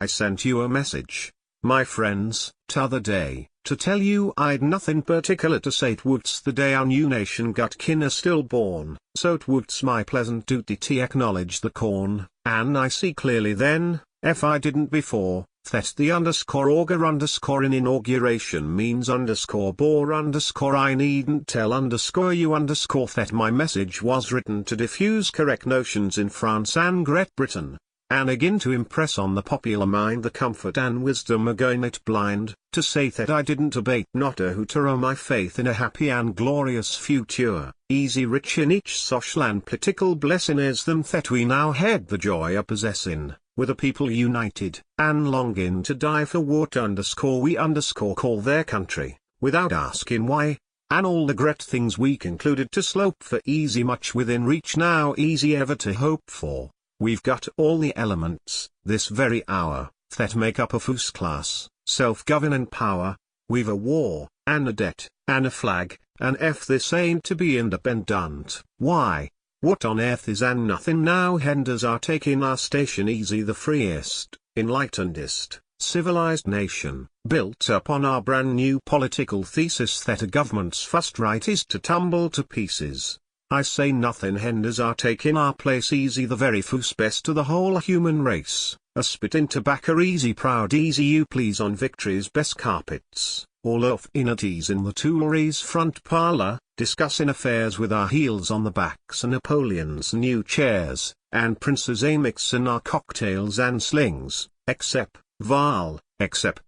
I sent you a message, my friends, t'other day, to tell you I'd nothing particular to say. T'wood's the day our new nation got kinda stillborn, so t'wood's my pleasant duty to acknowledge the corn, and I see clearly then, if I didn't before, that the underscore augur underscore in inauguration means underscore bore underscore I needn't tell underscore you underscore that my message was written to diffuse correct notions in France and Great Britain, and again to impress on the popular mind the comfort and wisdom again it blind, to say that I didn't abate not a hooter o' my faith in a happy and glorious future, easy rich in each social and political blessing is them that we now had the joy of possessing, with a people united, and longing to die for what underscore we underscore call their country, without asking why, and all the great things we concluded to slope for easy much within reach now easy ever to hope for. We've got all the elements, this very hour, that make up a first-class, self-governing power. We've a war, and a debt, and a flag, and if this ain't to be independent, why, what on earth is? And nothing now hinders our taking our station easy, the freest, enlightenedest, civilized nation, built upon our brand new political thesis that a government's first right is to tumble to pieces. I say nothing hinders our taking our place easy, the very first best to the whole human race, a spit in tobacco easy, proud easy you please on victory's best carpets, all off in at ease in the Tuileries front parlour, discussing affairs with our heels on the backs of Napoleon's new chairs, and Princes A mixing our cocktails and slings, except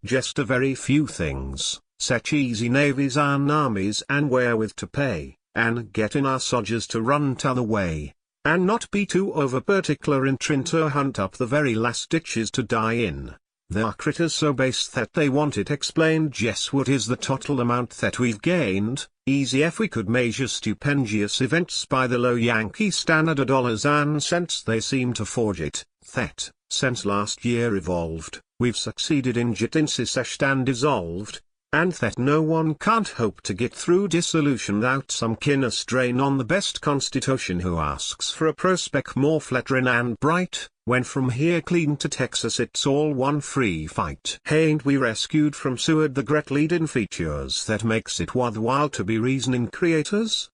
just a very few things, such easy navies and armies and wherewith to pay, and getting our sodgers to run t'other way, and not be too over particular in trin' to hunt up the very last ditches to die in. There are critters so base that they want it explained just what is the total amount that we've gained, easy if we could measure stupendious events by the low Yankee standard of dollars and cents they seem to forge it, that, since last year evolved, we've succeeded in getting seceshed and dissolved, and that no one can't hope to get through dissolution without some kin a strain on the best constitution who asks for a prospect more flattering and bright, when from here clean to Texas it's all one free fight. Hain't we rescued from Seward the great leading features that makes it worthwhile to be reasoning creators?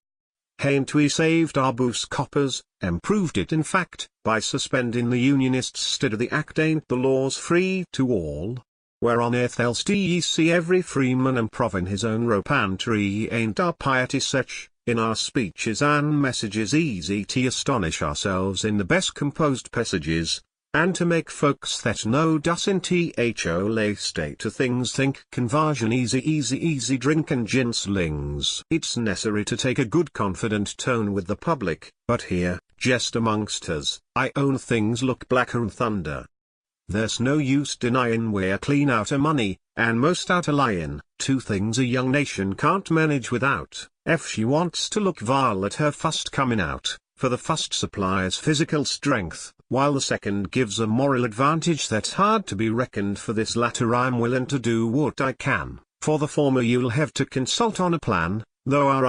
Hain't we saved our boost coppers, improved it in fact, by suspending the Unionists stead of the act? Ain't the laws free to all? Where on earth else do ye see every freeman improving his own rope and tree? Ain't our piety such, in our speeches and messages easy to astonish ourselves in the best composed passages, and to make folks that know doesn't tho lay state to things think conversion easy drink and gin slings? It's necessary to take a good confident tone with the public, but here, just amongst us, I own things look blacker than thunder. There's no use denying we're clean out of money, and most out of lying, two things a young nation can't manage without, if she wants to look vile at her first coming out, for the first supplies physical strength, while the second gives a moral advantage that's hard to be reckoned. For this latter I'm willing to do what I can, for the former you'll have to consult on a plan, though our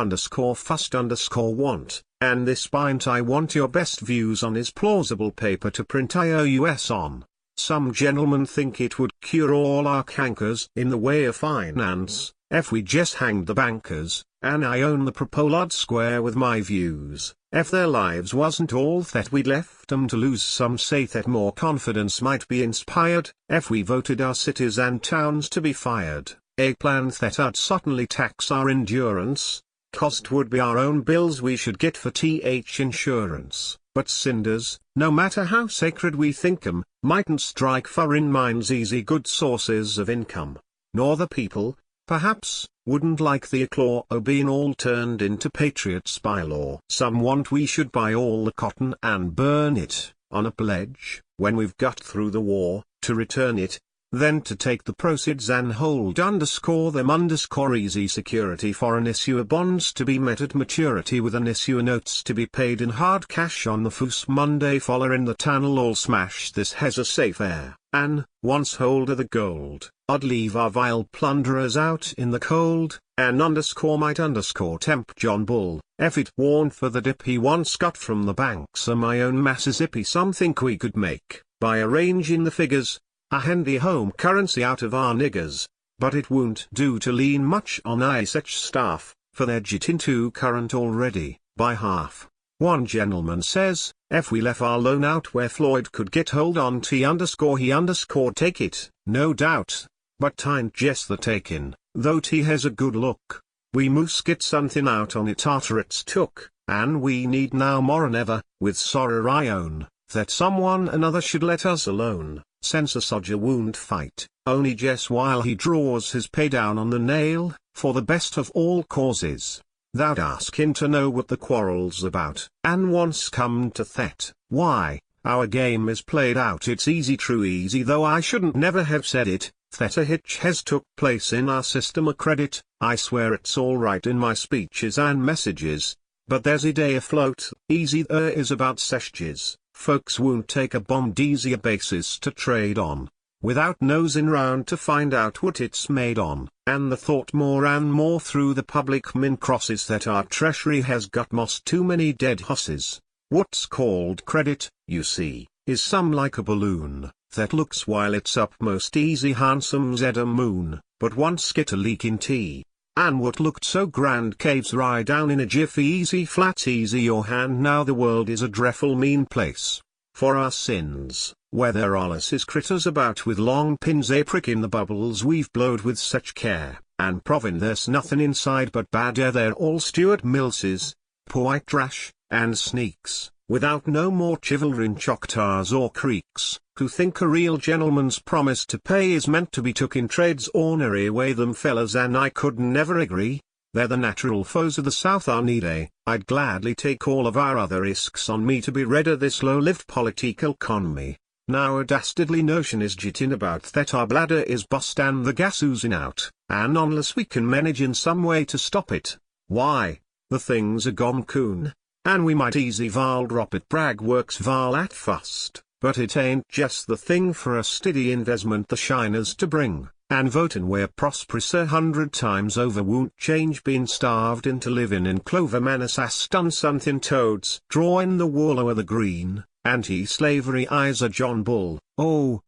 first want, and this pint I want your best views on is plausible paper to print IOUS on. Some gentlemen think it would cure all our cankers in the way of finance, if we just hanged the bankers, and I own the propoliod square with my views, if their lives wasn't all that we'd left 'em to lose. Some say that more confidence might be inspired, if we voted our cities and towns to be fired, a plan that 'ud certainly tax our endurance, cost would be our own bills we should get for insurance. But cinders, no matter how sacred we think 'em, mightn't strike foreign mines easy good sources of income, nor the people, perhaps, wouldn't like the eclaw o' being all turned into patriots by law. Some want we should buy all the cotton and burn it, on a pledge, when we've got through the war, to return it, then to take the proceeds and hold them easy security for an issue of bonds to be met at maturity with an issue of notes to be paid in hard cash on the first Monday following the tunnel. All smash this has a safe air, and, once hold of the gold, I'd leave our vile plunderers out in the cold, and might tempt John Bull, if it warn't for the dip he once got from the banks of my own Mississippi. Some think we could make, by arranging the figures, a handy home currency out of our niggers. But it won't do to lean much on such staff, for they're jit into current already, by half. One gentleman says, if we left our loan out where Floyd could get hold on he underscore take it, no doubt. But t'ain't jest the takin', though he has a good look. We mus get something out on it arter it's took, and we need now more'n ever, with sorrer I own, that someone another should let us alone, since a sodger won't fight, only jest while he draws his pay down on the nail, for the best of all causes. Thou'd ask him to know what the quarrel's about, and once come to that, why, our game is played out. It's easy, true easy, though I shouldn't never have said it, that a hitch has took place in our system of credit. I swear it's all right in my speeches and messages, but there's a day afloat, easy there is about seshges. Folks won't take a bombed easier basis to trade on, without nosin' round to find out what it's made on, and the thought more and more through the public min crosses that our treasury has got most too many dead hosses. What's called credit, you see, is some like a balloon, that looks while it's up most easy handsome's a moon, but once get a leak in tea, and what looked so grand caves right down in a jiffy, easy flat easy your hand. Now the world is a dreffle mean place, for our sins, where there allus is critters about with long pins prickin' the bubbles we've blowed with such care, and provin' there's nothin' inside but bad air. They're all Stuart Millses, polite trash, and sneaks, without no more chivalry in Choctaws or Creeks, who think a real gentleman's promise to pay is meant to be took in trade's ornery way. Them fellas and I could never agree. They're the natural foes of the South, our need I'd gladly take all of our other risks on me to be rid of this low-lived political economy. Now a dastardly notion is jittin' about that our bladder is bust and the gas oozing out, and unless we can manage in some way to stop it, why, the thing's a gone coon, and we might easy val drop it. Bragg works val at fust, but it ain't just the thing for a steady investment the shiners to bring, and votin' where prosperous 100 times over won't change being starved into living in clover manor. Has done something toads drawin' the wool o'er the green. Anti-slavery eyes a John Bull, _warn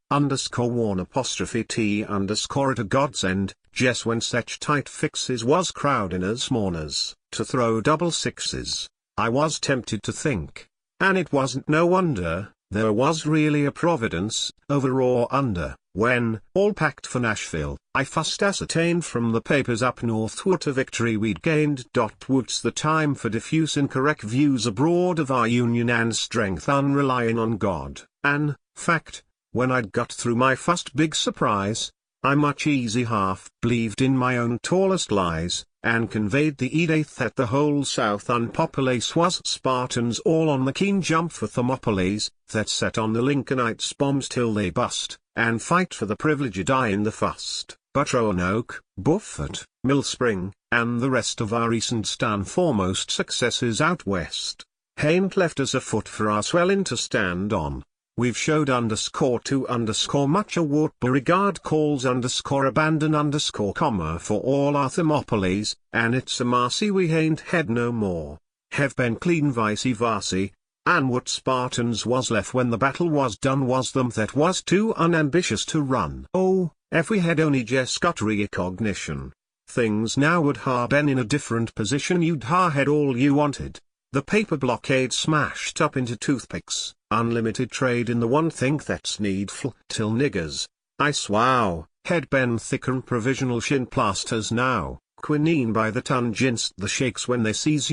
T _ at a godsend, just when such tight fixes was crowdin' as mourners, to throw double sixes. I was tempted to think, and it wasn't no wonder, there was really a providence, over or under, when, all packed for Nashville, I fust ascertained from the papers up north what a victory we'd gained. What's the time for diffusing correct views abroad of our union and strength unrelying on God, and, fact, when I'd got through my fust big surprise, I much easy half believed in my own tallest lies, and conveyed the edict that the whole South unpopulace was Spartans all on the keen jump for Thermopylae, that set on the Lincolnites bombs till they bust, and fight for the privilege of dying the fust. But Roanoke, Beaufort, Mill Spring, and the rest of our recent stand foremost successes out west, hain't left us a foot for our swelling to stand on. We've showed _to_ much of what Beauregard calls _abandon comma for all our Thermopylae, and it's a marcy we hain't had no more, have been clean vice versa, and what Spartans was left when the battle was done was them that was too unambitious to run. Oh, if we had only just got recognition, things now would ha been in a different position. You'd ha had all you wanted. The paper blockade smashed up into toothpicks, unlimited trade in the one thing that's needful till niggers, I swow, had been thicker'n provisional shin plasters now, quinine by the ton jinst the shakes when they sees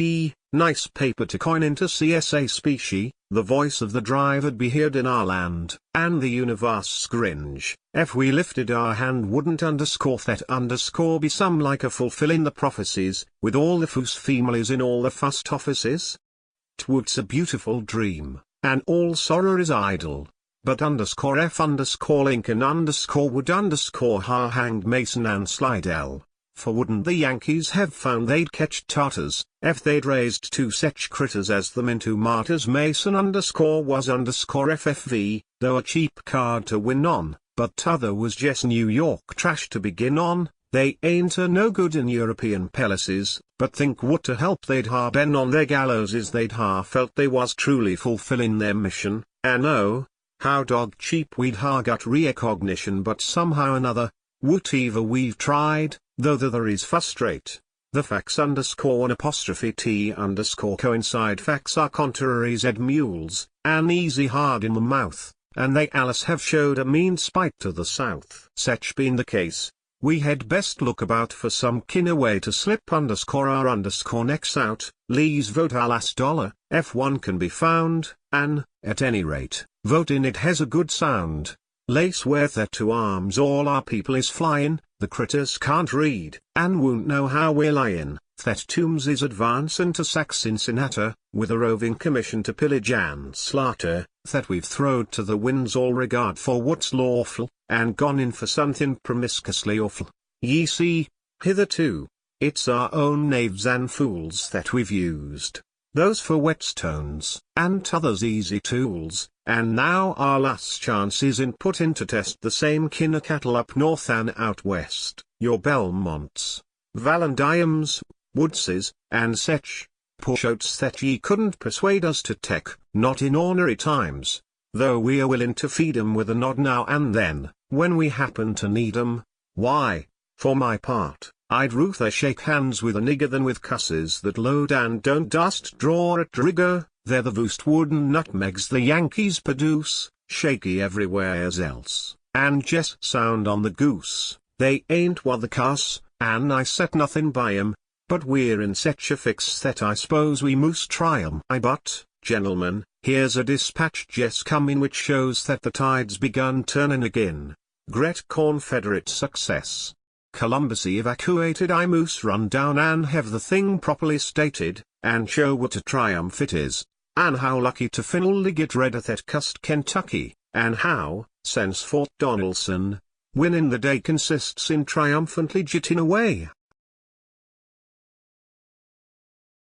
nice paper to coin into CSA specie. The voice of the driver'd be heard in our land, and the universe scringe, if we lifted our hand wouldn't that be some like a fulfilling the prophecies, with all the foos families in all the fust offices? 'Twould a beautiful dream, and all sorrow is idle, but _f Lincoln would ha hanged Mason and Slidell. For wouldn't the Yankees have found they'd catch Tartars, if they'd raised two sech critters as them into martyrs? Mason was _FFV, though a cheap card to win on, but t'other was just New York trash to begin on. They ain't a no good in European palaces, but think what a help they'd ha been on their gallows is they'd ha felt they was truly fulfilling their mission, and oh, how dog cheap we'd ha got recognition but somehow another, whatever we've tried, though the there is frustrate. The facts underscore an apostrophe T underscore coincide facts are contraries ed mules, an easy hard in the mouth, and they Alice have showed a mean spite to the south. Such being the case, we had best look about for some kinda way to slip underscore our underscore necks out. Lee's vote our last dollar, F1 can be found, and, at any rate, vote in it has a good sound. Lace worth at 2 arms all our people is flying, the critters can't read, and won't know how we're lying. That Toombs is advancing to sack Cincinnati, with a roving commission to pillage and slaughter, that we've throwed to the winds all regard for what's lawful, and gone in for something promiscuously awful. Ye see, hitherto, it's our own knaves and fools that we've used, those for whetstones, and t'others easy tools, and now our last chance is in putting to test the same kinda cattle up north and out west, your Belmonts, Vallandighams, Woodses, and sech, Pursuits that ye couldn't persuade us to take, not in ornery times, though we are willing to feed 'em with a nod now and then, when we happen to need 'em. Why, for my part, I'd ruther shake hands with a nigger than with cusses that load and don't dust draw at rigger. They're the voosed wooden nutmegs the Yankees produce, shaky everywheres else, and jest sound on the goose. They ain't what the cuss, and I set nothing by 'em, but we're in sech a fix that I suppose we must try 'em. But, gentlemen, here's a dispatch jest come in which shows that the tide's begun turnin' again. Great Confederate success. Columbus evacuated. I must run down and have the thing properly stated, and show what a triumph it is, and how lucky to finally get rid of that cussed Kentucky, and how, since Fort Donelson, winning the day consists in triumphantly jitting away.